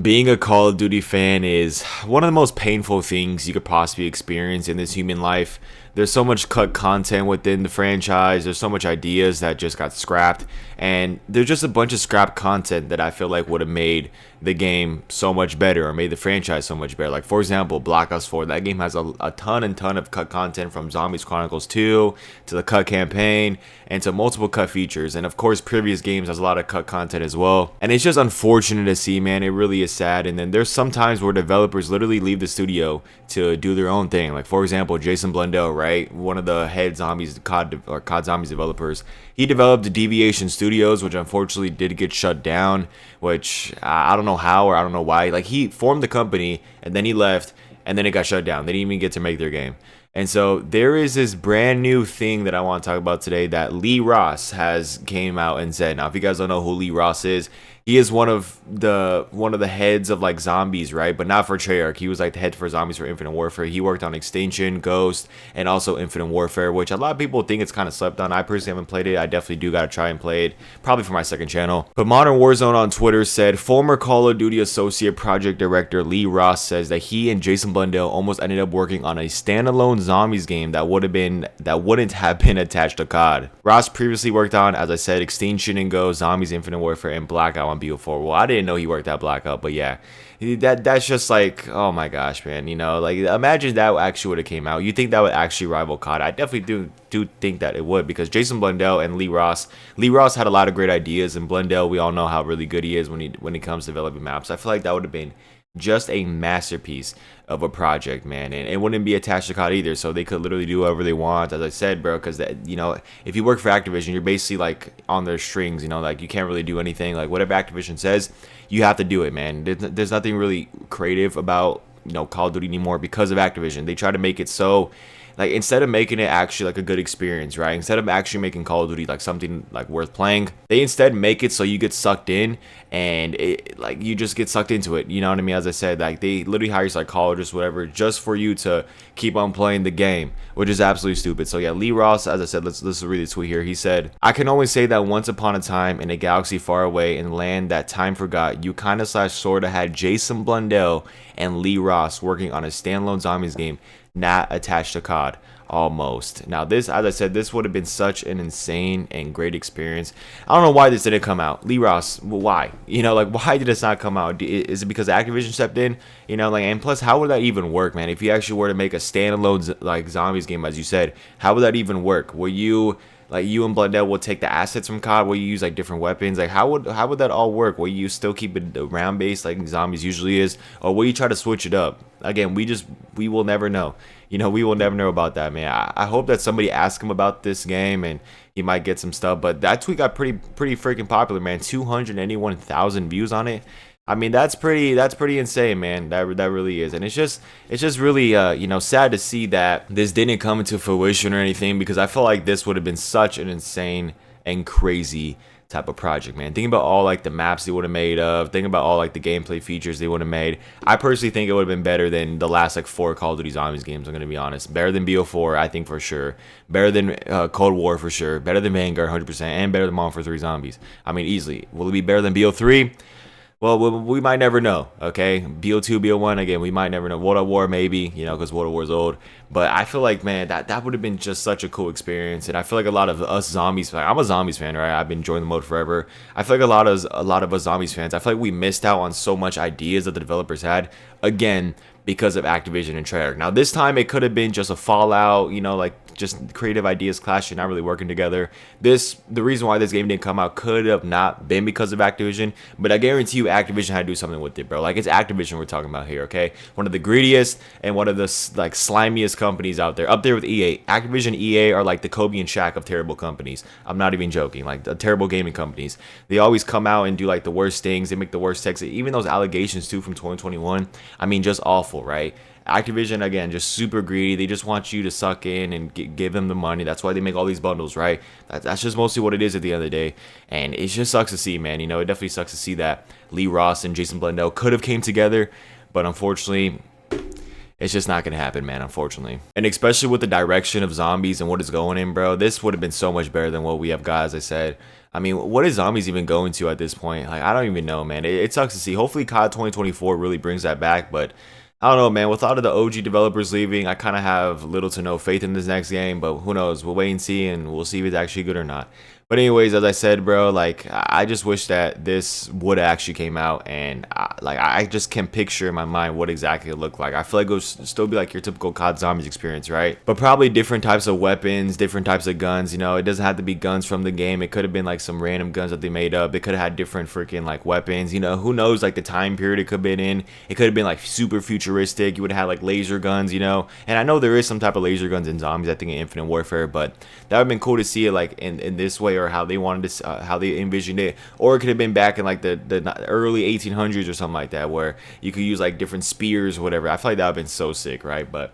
Being a Call of Duty fan is one of the most painful things you could possibly experience in this human life. There's so much cut content within the franchise. There's so much ideas that just got scrapped. And there's just a bunch of scrapped content that I feel like would have made the game so much better or made the franchise so much better. Like, for example, Black Ops 4. That game has a ton of cut content from Zombies Chronicles 2 to the cut campaign and to multiple cut features. And, of course, previous games has a lot of cut content as well. And it's just unfortunate to see, man. It really is sad. And then there's some times where developers literally leave the studio to do their own thing. Like, for example, Jason Blundell, right? One of the head COD Zombies developers. He developed Deviation Studios, which unfortunately did get shut down, which I don't know how or I don't know why. Like, he formed the company and then he left and then it got shut down. They didn't even get to make their game. And so there is this brand new thing that I want to talk about today that Lee Ross has came out and said. Now, if you guys don't know who Lee Ross is, he is one of the heads of like zombies, right? But not for Treyarch. He was like the head for zombies for Infinite Warfare. He worked on Extinction, Ghost, and also Infinite Warfare, which a lot of people think it's kind of slept on. I personally haven't played it. I definitely do gotta try and play it, probably for my second channel. But Modern Warzone on Twitter said former Call of Duty associate project director Lee Ross says that he and Jason Blundell almost ended up working on a standalone zombies game that wouldn't have been attached to COD. Ross previously worked on, as I said, Extinction and Ghost, Zombies, Infinite Warfare, and Blackout on BO4. Well, I didn't know he worked at Blackout, but yeah, that's just like, oh my gosh, man. You know, like, imagine that actually would have came out. You think that would actually rival COD? I definitely do think that it would, because Jason Blundell and Lee Ross had a lot of great ideas, and Blundell, we all know how really good he is when it comes to developing maps. I feel like that would have been just a masterpiece of a project, man, and it wouldn't be attached to COD either, so they could literally do whatever they want, as I said, bro, because, you know, if you work for Activision, you're basically like on their strings, you know, like you can't really do anything. Like, whatever Activision says, you have to do it, man. There's nothing really creative about, you know, Call of Duty anymore because of Activision. They try to make it so, like, instead of making it actually like a good experience, right? Instead of actually making Call of Duty like something like worth playing, they instead make it so you get sucked in and like you just get sucked into it. You know what I mean? As I said, like, they literally hire psychologists, whatever, just for you to keep on playing the game, which is absolutely stupid. So yeah, Lee Ross, as I said, let's read the tweet here. He said, "I can only say that once upon a time in a galaxy far away in land that time forgot, you kinda / sorta had Jason Blundell and Lee Ross working on a standalone zombies game not attached to COD." Almost. Now, this, as I said, this would have been such an insane and great experience. I don't know why this didn't come out. Lee Ross, why? You know, like, why did this not come out? Is it because Activision stepped in? You know, like, and plus, how would that even work, man? If you actually were to make a standalone like zombies game, as you said, how would that even work? Will you, like, you and Blundell will take the assets from COD? Will you use like different weapons? Like, how would that all work? Will you still keep it round based like zombies usually is, or will you try to switch it up? Again, we will never know. You know, we will never know about that, man. I hope that somebody asks him about this game and he might get some stuff. But that tweet got pretty freaking popular, man. 281,000 views on it. I mean, that's pretty insane, man. That really is. And it's just really you know, sad to see that this didn't come into fruition or anything, because I feel like this would have been such an insane and crazy type of project, man. Think about all like the maps they would have made of. Think about all like the gameplay features they would have made. I personally think it would have been better than the last like 4 Call of Duty Zombies games, I'm gonna be honest. Better than BO4, I think, for sure. Better than Cold War, for sure. Better than Vanguard, 100%, and better than Modern Warfare 3 Zombies. I mean, easily. Will it be better than BO3? Well, we might never know, okay? BO2, BO1, again, we might never know. World at War, maybe, you know, because World at War is old. But I feel like, man, that would have been just such a cool experience. And I feel like a lot of us zombies, I'm a zombies fan, right? I've been enjoying the mode forever. I feel like a lot of us zombies fans, I feel like we missed out on so much ideas that the developers had, again, because of Activision and Treyarch. Now, this time it could have been just a fallout, you know, like just creative ideas clashing, not really working together. The reason why this game didn't come out could have not been because of Activision, but I guarantee you Activision had to do something with it, bro. Like, it's Activision we're talking about here, okay? One of the greediest and one of the like slimiest companies out there, up there with EA. Activision, EA are like the Kobe and Shaq of terrible companies. I'm not even joking. Like, the terrible gaming companies. They always come out and do like the worst things. They make the worst texts. Even those allegations too from 2021. I mean, just awful, right? Activision, again, just super greedy. They just want you to suck in and give them the money. That's why they make all these bundles, right? That's just mostly what it is at the end of the day. And it just sucks to see, man. You know, it definitely sucks to see that Lee Ross and Jason Blundell could have came together, but unfortunately, it's just not gonna happen, man, unfortunately. And especially with the direction of zombies and what it's going in, bro, this would have been so much better than what we have got, as I said. I mean, what is zombies even going to at this point? Like, I don't even know, man. It sucks to see. Hopefully, COD 2024 really brings that back, but I don't know, man. With all of the OG developers leaving, I kind of have little to no faith in this next game, but who knows? We'll wait and see, and we'll see if it's actually good or not. But anyways, as I said, bro, like I just wish that this would actually came out, and like I just can picture in my mind what exactly it looked like. I feel like it would still be like your typical COD Zombies experience, right? But probably different types of weapons, different types of guns. You know, it doesn't have to be guns from the game. It could have been like some random guns that they made up. They could have had different freaking like weapons. You know, who knows like the time period it could have been in. It could have been like super futuristic. You would have had like laser guns, you know. And I know there is some type of laser guns in Zombies, I think in Infinite Warfare, but that would have been cool to see it like in this way, or how they wanted to how they envisioned it. Or it could have been back in like the early 1800s or something like that, where you could use like different spears or whatever. I feel like that would have been so sick, right? But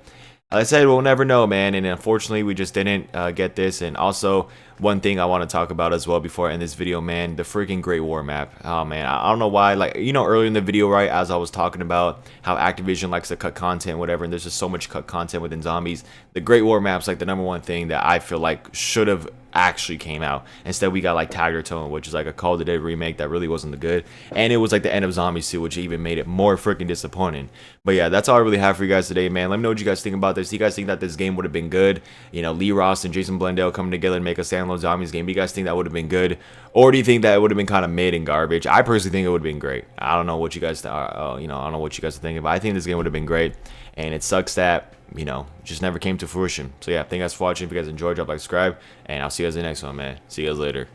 like I said, we'll never know, man. And unfortunately, we just didn't get this. And also, one thing I want to talk about as well before I end this video, man, the freaking Great War map. Oh, man, I don't know why. Like, you know, earlier in the video, right, as I was talking about how Activision likes to cut content, whatever, and there's just so much cut content within Zombies. The Great War map's like the #1 thing that I feel like should have actually came out. Instead, we got like Tiger Tone, which is like a Call of Duty remake that really wasn't good. And it was like the end of Zombies 2, which even made it more freaking disappointing. But yeah, that's all I really have for you guys today, man. Let me know what you guys think about this. Do you guys think that this game would have been good? You know, Lee Ross and Jason Blundell coming together and make a standalone Zombies game. Do you guys think that would have been good? Or do you think that it would have been kind of mid and garbage? I personally think it would have been great. I don't know what you guys, you know, I don't know what you guys are thinking, but I think this game would have been great. And it sucks that, you know, just never came to fruition. So yeah, thank you guys for watching. If you guys enjoyed, drop a like, subscribe, and I'll see you guys in the next one, man. See you guys later.